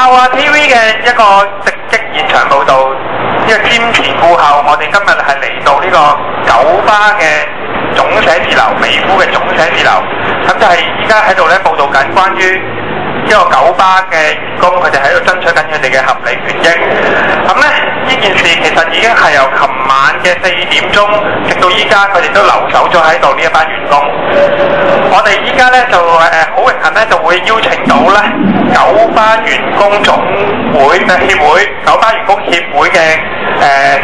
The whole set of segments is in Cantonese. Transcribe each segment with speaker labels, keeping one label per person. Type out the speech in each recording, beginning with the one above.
Speaker 1: 透過 TV 嘅一個直擊現場報導，呢個瞻前顧後，我哋今日係嚟到呢個九巴嘅總寫字樓，美孚嘅總寫字樓，咁就係而家喺度咧報導緊關於一個九巴嘅員工，佢哋喺度爭取緊佢哋嘅合理權益。咁咧呢件事其實已經係由琴晚嘅4點鐘，直到依家佢哋都留守咗喺度呢一班員工。我哋依家咧就好榮幸咧，就會邀請到咧九巴員工總會嘅協會、九巴員工協會嘅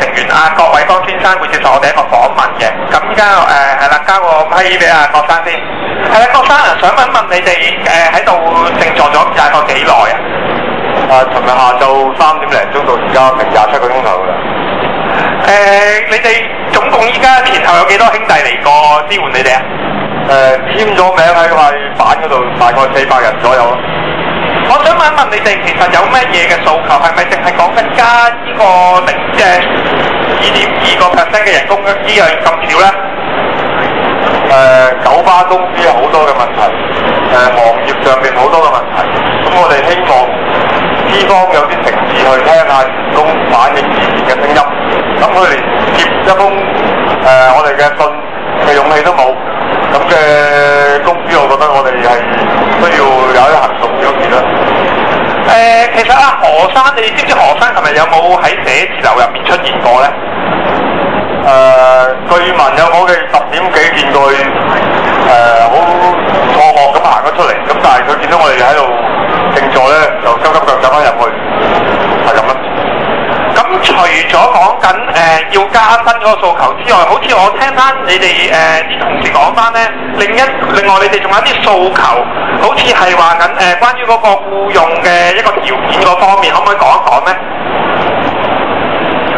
Speaker 1: 成員郭偉邦先生會接受我哋一個訪問嘅。咁依家係啦，交個批俾郭生先。係啦，郭生啊，想問你哋喺度靜坐咗廿個幾耐啊？
Speaker 2: 尋日下晝3點零鐘到而家成27個鐘頭㗎啦。
Speaker 1: 你哋總共依家前後有幾多兄弟嚟過支援你哋啊？
Speaker 2: 簽咗名喺塊板嗰度，大概400人左右咯。
Speaker 1: 我想問一問你哋其實有咩嘢嘅訴求？係咪淨係講緊加呢個2.2% 嘅人工呢樣咁少咧？
Speaker 2: 九巴公司有好多嘅問題，行業上面好多嘅問題，咁我哋希望資方有啲誠意去聽下員工反映意見嘅聲音，咁佢連接一封我哋嘅信嘅勇氣都冇，咁嘅公司我覺得我哋係需要有啲行動表示啦。
Speaker 1: 其實何生，你知唔知何生琴日有冇喺寫字樓入面出現過咧？
Speaker 2: 據聞有我嘅10點幾見過佢好錯愕咁行咗出嚟，咁但係佢見到我哋喺度靜坐咧，就急急腳走翻入去，係咁啦。
Speaker 1: 咁除咗講緊要加薪嗰個訴求之外，好似我聽翻你哋啲同事講翻咧，另外你哋仲有啲訴求，好似係話緊關於嗰個僱用嘅一個條件嗰方面，可唔可以講一講咧？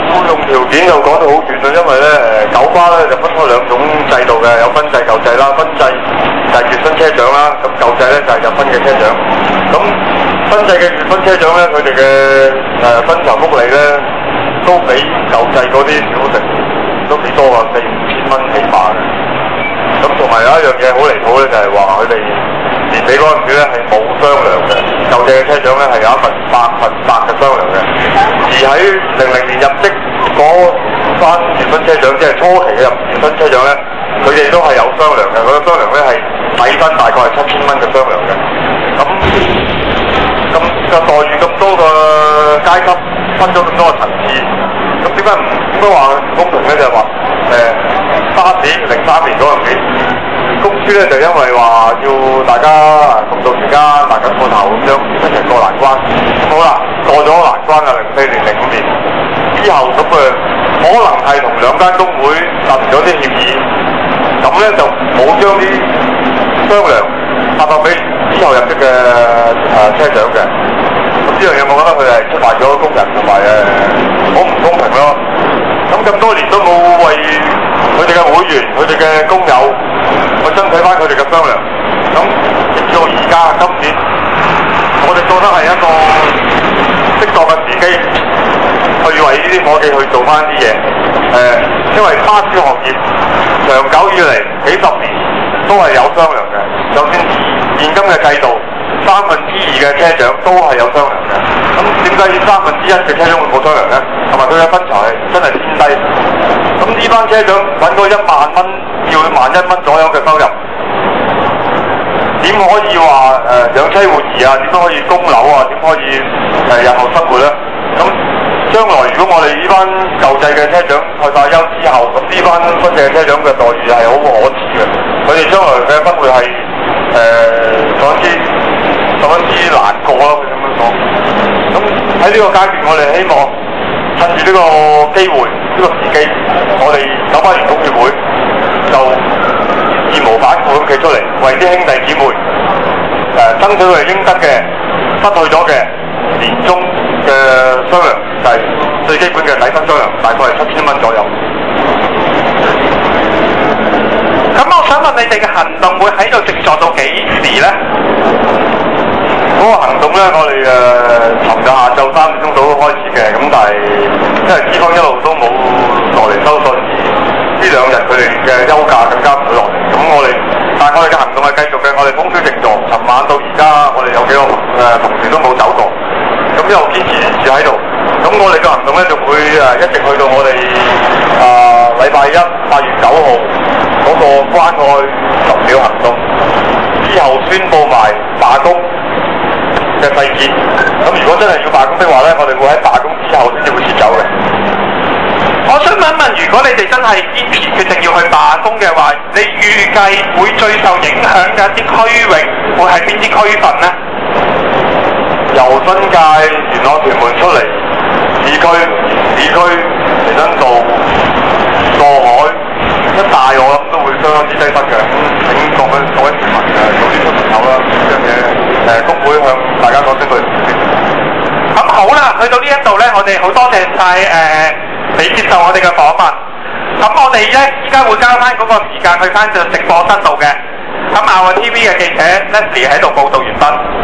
Speaker 2: 僱用條件就講到好遠啦，因為咧九巴咧就分開兩種制度嘅，有分制舊制啦，分制就係月薪車長啦，咁舊制咧就係日薪嘅車長。咁分制嘅月薪車長咧，佢哋嘅薪酬福利咧都比舊制嗰啲少成都幾多啊，4、5千蚊起碼嘅。咁同埋有一樣嘢好離譜咧，就係話佢哋年尾嗰陣時咧係冇雙糧嘅，舊制嘅車長咧係有100%嘅雙糧嘅，而喺00年入職嗰班月薪車長，即係初期嘅月薪車長咧，佢哋都係有雙糧嘅，嗰個雙糧咧係底薪大概係7000蚊嘅雙糧嘅。咁嘅待遇咁多個階級，分咗咁多個層次，咁點解話唔公平咧？就係話03年嗰陣時，公司咧就因為話要大家共度時間，大緊個頭咁樣一齊過難關。好啦，過咗難關啦，04年、05年之後咁可能係同兩間工會達成咗啲協議，咁咧就冇將啲雙糧發放俾之後入職嘅車長嘅。咁呢樣嘢我覺得佢係出賣咗工人同埋好唔公平咯。咁多年都冇為佢哋嘅會員、佢哋嘅工友去爭取翻佢哋嘅雙糧。咁直到而家今年，我哋覺得係一個適當嘅時機，去為呢啲夥計去做翻啲嘢。因為巴士行業長久以嚟幾十年都係有雙糧嘅，就算現今嘅制度2/3嘅車長都係有雙糧嘅。咁點解要1/3嘅車長會冇雙糧呢？同埋佢嘅薪酬係真係偏低。咁呢班車長揾嗰1萬蚊，要11000蚊左右嘅收入，點可以話養妻活兒啊？點樣可以供樓啊？點可以日後生活呢？咁將來如果我哋呢班舊制嘅車長退曬休之後，咁呢班新制嘅車長嘅待遇係好可恥嘅。佢哋將來嘅生活係十分之難過咯，咁樣講。咁喺呢個階段，我哋希望趁住呢個機會、呢個時機，我哋九巴員工協會就義無反顧咁企出嚟，為啲兄弟姊妹爭取佢哋應得嘅、失去咗嘅年終嘅雙糧，就係最基本嘅底薪雙糧，大概係7000蚊左右。
Speaker 1: 咁我想問你哋嘅行動會喺度靜坐到幾時咧？
Speaker 2: 嗰個行動咧，我哋尋日下晝3點鐘到開始嘅，咁但係因為資方一路都冇落嚟收信，呢2日佢哋嘅休假更加唔會落嚟，咁但係我哋嘅行動係繼續嘅，我哋通宵靜坐，尋晚到而家我哋有幾個同事都冇走過，咁一路堅持住喺度。咁我哋嘅行動咧就會一直去到我哋禮拜一8月9號嗰個關愛10秒行動之後宣佈埋罷工嘅細節。咁如果真係要罷工的話咧，我哋會喺罷工之後先至會撤走嘅。
Speaker 1: 我想問一問，如果你哋真係堅持決定要去罷工嘅話，你預計會最受影響嘅一啲區域會係邊啲區份呢？
Speaker 2: 由新界、元朗、屯門出嚟，市區、彌敦道、過海一帶，我諗都會相當之擠塞嘅。咁請各位市民早啲出門口啦，呢樣嘢工會向大家講聲對唔住。
Speaker 1: 咁好啦，去到呢一度呢，我哋好多謝晒你接受我哋嘅訪問。咁我哋依家會交翻嗰個時間去翻直播室度嘅。咁亞運 TV 嘅記者 Leslie 喺度報道完畢。